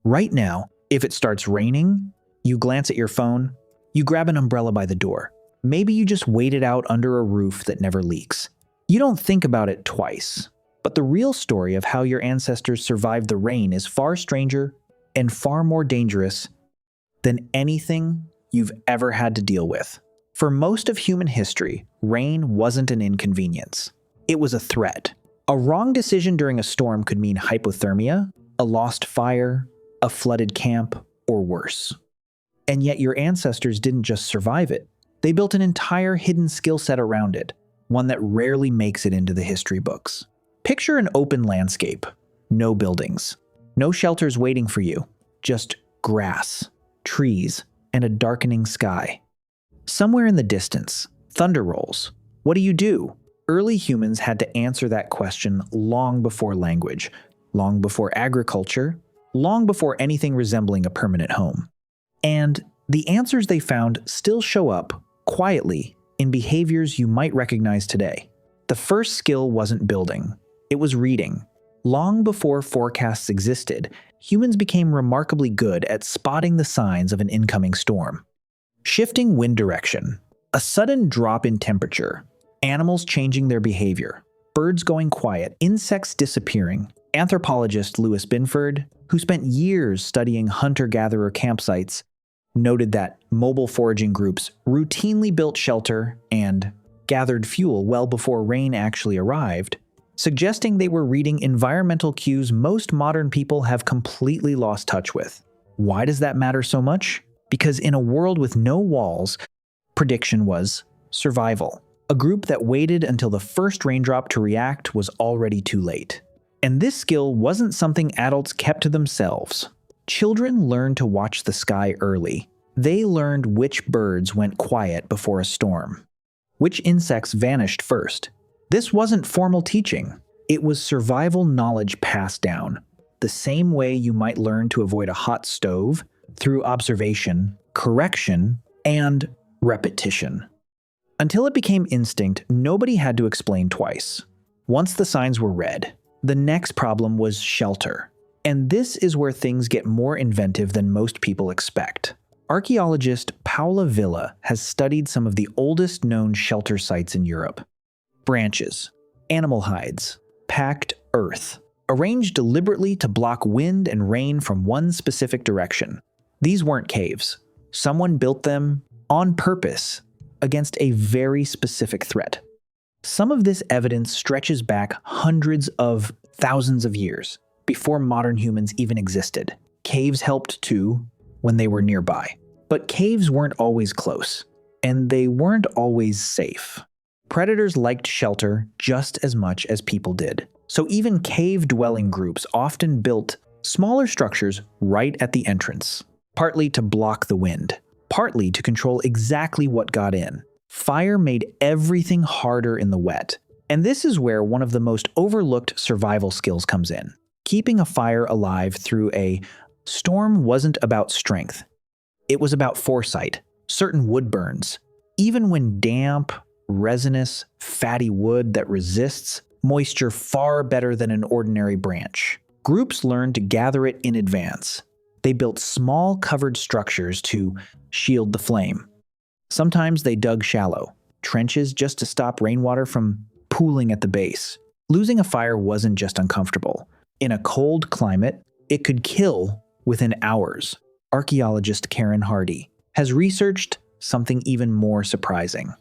Right now, if it starts raining, you glance at your phone, you grab an umbrella by the door. Maybe you just wait it out under a roof that never leaks. You don't think about it twice. But the real story of how your ancestors survived the rain is far stranger and far more dangerous than anything you've ever had to deal with. For most of human history, rain wasn't an inconvenience. It was a threat. A wrong decision during a storm could mean hypothermia, a lost fire, a flooded camp, or worse. And yet your ancestors didn't just survive it. They built an entire hidden skill set around it, one that rarely makes it into the history books. Picture an open landscape. No buildings. No shelters waiting for you. Just grass, trees, and a darkening sky. Somewhere in the distance, thunder rolls. What do? Early humans had to answer that question long before language, long before agriculture, long before anything resembling a permanent home. And the answers they found still show up, quietly, in behaviors you might recognize today. The first skill wasn't building. It was reading. Long before forecasts existed, humans became remarkably good at spotting the signs of an incoming storm. Shifting wind direction, a sudden drop in temperature, animals changing their behavior, birds going quiet, insects disappearing. Anthropologist Lewis Binford, who spent years studying hunter-gatherer campsites, noted that mobile foraging groups routinely built shelter and gathered fuel well before rain actually arrived, suggesting they were reading environmental cues most modern people have completely lost touch with. Why does that matter so much? Because in a world with no walls, prediction was survival. A group that waited until the first raindrop to react was already too late. And this skill wasn't something adults kept to themselves. Children learned to watch the sky early. They learned which birds went quiet before a storm, which insects vanished first. This wasn't formal teaching. It was survival knowledge passed down, the same way you might learn to avoid a hot stove through observation, correction, and repetition. Until it became instinct, nobody had to explain twice. Once the signs were read, the next problem was shelter. And this is where things get more inventive than most people expect. Archaeologist Paola Villa has studied some of the oldest known shelter sites in Europe. Branches, animal hides, packed earth, arranged deliberately to block wind and rain from one specific direction. These weren't caves. Someone built them on purpose against a very specific threat. Some of this evidence stretches back hundreds of thousands of years, before modern humans even existed. Caves helped too, when they were nearby. But caves weren't always close, and they weren't always safe. Predators liked shelter just as much as people did. So even cave-dwelling groups often built smaller structures right at the entrance, partly to block the wind, partly to control exactly what got in. Fire made everything harder in the wet, and this is where one of the most overlooked survival skills comes in. Keeping a fire alive through a storm wasn't about strength. It was about foresight, certain wood burns. Even when damp, resinous, fatty wood that resists moisture far better than an ordinary branch. Groups learned to gather it in advance. They built small covered structures to shield the flame. Sometimes they dug shallow trenches just to stop rainwater from pooling at the base. Losing a fire wasn't just uncomfortable. In a cold climate, it could kill within hours. Archaeologist Karen Hardy has researched something even more surprising.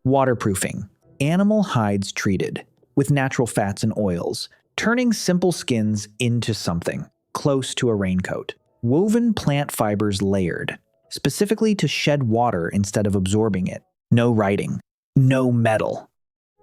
Waterproofing. Animal hides treated with natural fats and oils, turning simple skins into something close to a raincoat. Woven plant fibers layered, specifically to shed water instead of absorbing it. No writing, no metal.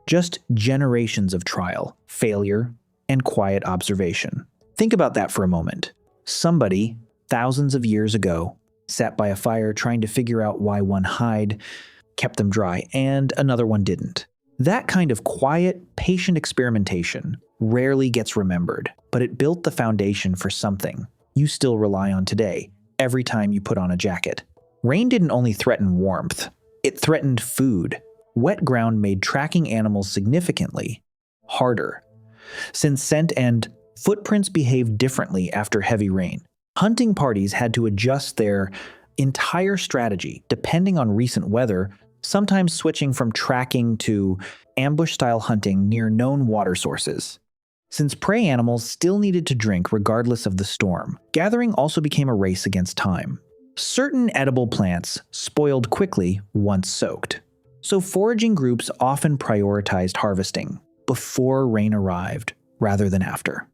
Just generations of trial, failure, and quiet observation. Think about that for a moment. Somebody, thousands of years ago, sat by a fire trying to figure out why one hide kept them dry and another one didn't. That kind of quiet, patient experimentation rarely gets remembered, but it built the foundation for something you still rely on today every time you put on a jacket. Rain didn't only threaten warmth, it threatened food. Wet ground made tracking animals significantly harder, since scent and footprints behaved differently after heavy rain. Hunting parties had to adjust their entire strategy depending on recent weather, sometimes switching from tracking to ambush-style hunting near known water sources. Since prey animals still needed to drink regardless of the storm, gathering also became a race against time. Certain edible plants spoiled quickly once soaked, so foraging groups often prioritized harvesting before rain arrived rather than after.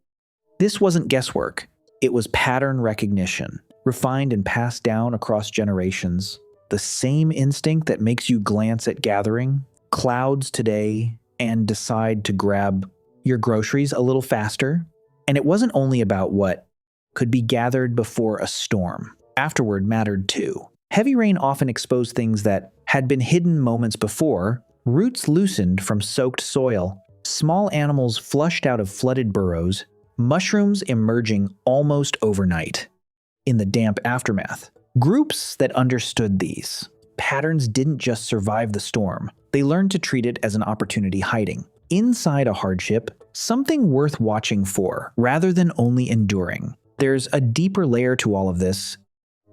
This wasn't guesswork, it was pattern recognition, refined and passed down across generations. The same instinct that makes you glance at gathering clouds today and decide to grab your groceries a little faster. And it wasn't only about what could be gathered before a storm. Afterward mattered too. Heavy rain often exposed things that had been hidden moments before, roots loosened from soaked soil, small animals flushed out of flooded burrows, mushrooms emerging almost overnight. In the damp aftermath, groups that understood these patterns didn't just survive the storm, they learned to treat it as an opportunity hiding inside a hardship, something worth watching for, rather than only enduring. There's a deeper layer to all of this,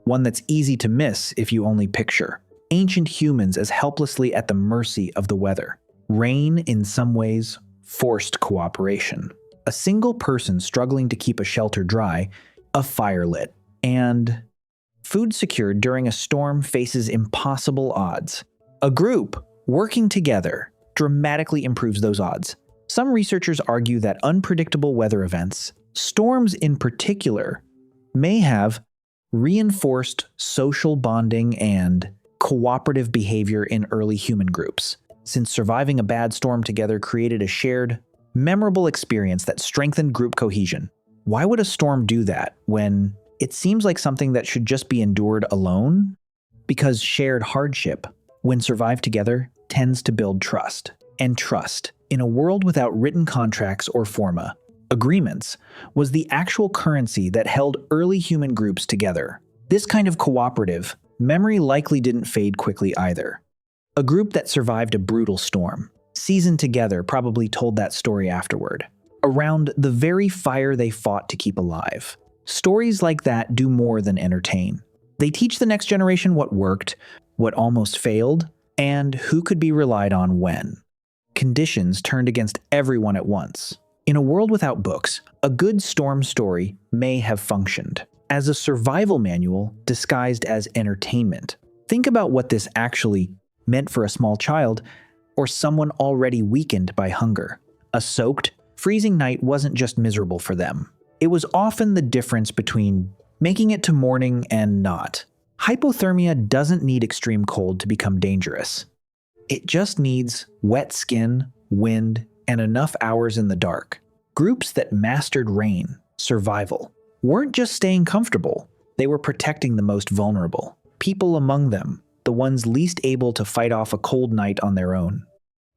one that's easy to miss if you only picture ancient humans as helplessly at the mercy of the weather. Rain, in some ways, forced cooperation. A single person struggling to keep a shelter dry, a fire lit, and food secured during a storm faces impossible odds. A group working together dramatically improves those odds. Some researchers argue that unpredictable weather events, storms in particular, may have reinforced social bonding and cooperative behavior in early human groups, since surviving a bad storm together created a shared, memorable experience that strengthened group cohesion. Why would a storm do that when it seems like something that should just be endured alone? Because shared hardship, when survived together, tends to build trust. And trust, in a world without written contracts or forma, agreements, was the actual currency that held early human groups together. This kind of cooperative memory likely didn't fade quickly either. A group that survived a brutal storm, seasoned together, probably told that story afterward, around the very fire they fought to keep alive. Stories like that do more than entertain. They teach the next generation what worked, what almost failed, and who could be relied on when conditions turned against everyone at once. In a world without books, a good storm story may have functioned as a survival manual disguised as entertainment. Think about what this actually meant for a small child or someone already weakened by hunger. A soaked, freezing night wasn't just miserable for them. It was often the difference between making it to morning and not. Hypothermia doesn't need extreme cold to become dangerous. It just needs wet skin, wind, and enough hours in the dark. Groups that mastered rain, survival, weren't just staying comfortable, they were protecting the most vulnerable. People among them, the ones least able to fight off a cold night on their own.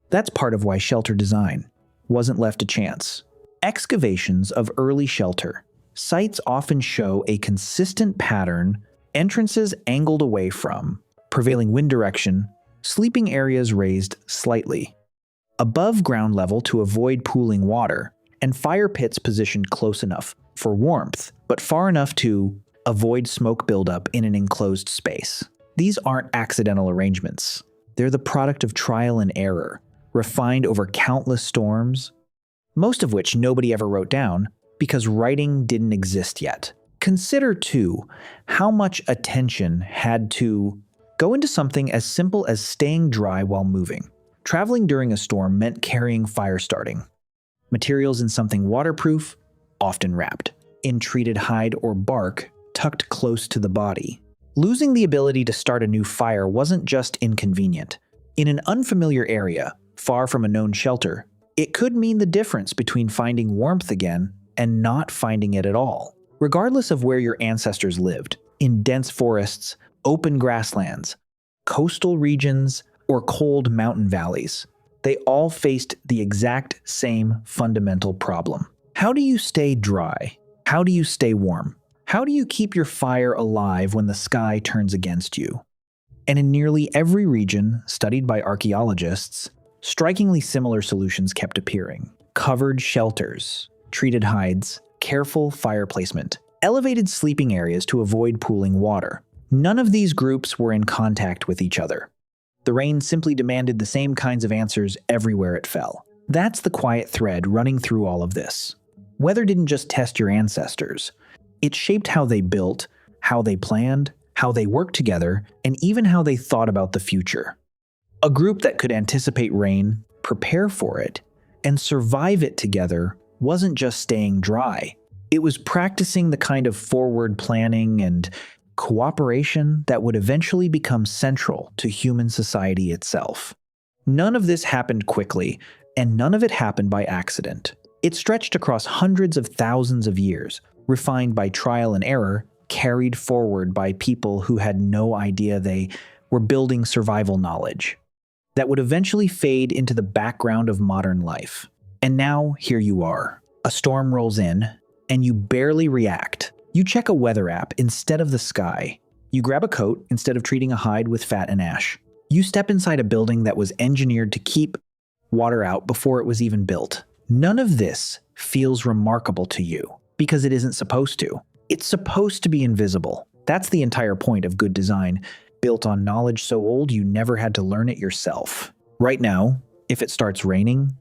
That's part of why shelter design wasn't left to chance. Excavations of early shelter sites often show a consistent pattern: entrances angled away from prevailing wind direction, sleeping areas raised slightly above ground level to avoid pooling water, and fire pits positioned close enough for warmth, but far enough to avoid smoke buildup in an enclosed space. These aren't accidental arrangements. They're the product of trial and error, refined over countless storms, most of which nobody ever wrote down because writing didn't exist yet. Consider, too, how much attention had to go into something as simple as staying dry while moving. Traveling during a storm meant carrying fire starting materials in something waterproof, often wrapped in treated hide or bark tucked close to the body. Losing the ability to start a new fire wasn't just inconvenient. In an unfamiliar area, far from a known shelter, it could mean the difference between finding warmth again and not finding it at all. Regardless of where your ancestors lived, in dense forests, open grasslands, coastal regions, or cold mountain valleys, they all faced the exact same fundamental problem. How do you stay dry? How do you stay warm? How do you keep your fire alive when the sky turns against you? And in nearly every region studied by archaeologists, strikingly similar solutions kept appearing. Covered shelters, treated hides, careful fire placement. elevated sleeping areas to avoid pooling water. None of these groups were in contact with each other. The rain simply demanded the same kinds of answers everywhere it fell. That's the quiet thread running through all of this. Weather didn't just test your ancestors. It shaped how they built, how they planned, how they worked together, and even how they thought about the future. A group that could anticipate rain, prepare for it, and survive it together wasn't just staying dry. It was practicing the kind of forward planning and cooperation that would eventually become central to human society itself. None of this happened quickly, and none of it happened by accident. It stretched across hundreds of thousands of years, refined by trial and error, carried forward by people who had no idea they were building survival knowledge that would eventually fade into the background of modern life. And now, here you are. A storm rolls in, and you barely react. You check a weather app instead of the sky. You grab a coat instead of treating a hide with fat and ash. You step inside a building that was engineered to keep water out before it was even built. None of this feels remarkable to you because it isn't supposed to. It's supposed to be invisible. That's the entire point of good design, built on knowledge so old you never had to learn it yourself. Right now, if it starts raining,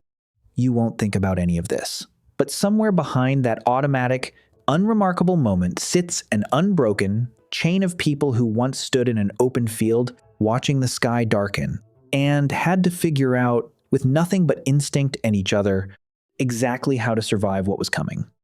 you won't think about any of this. But somewhere behind that automatic, unremarkable moment sits an unbroken chain of people who once stood in an open field watching the sky darken and had to figure out, with nothing but instinct and each other, exactly how to survive what was coming.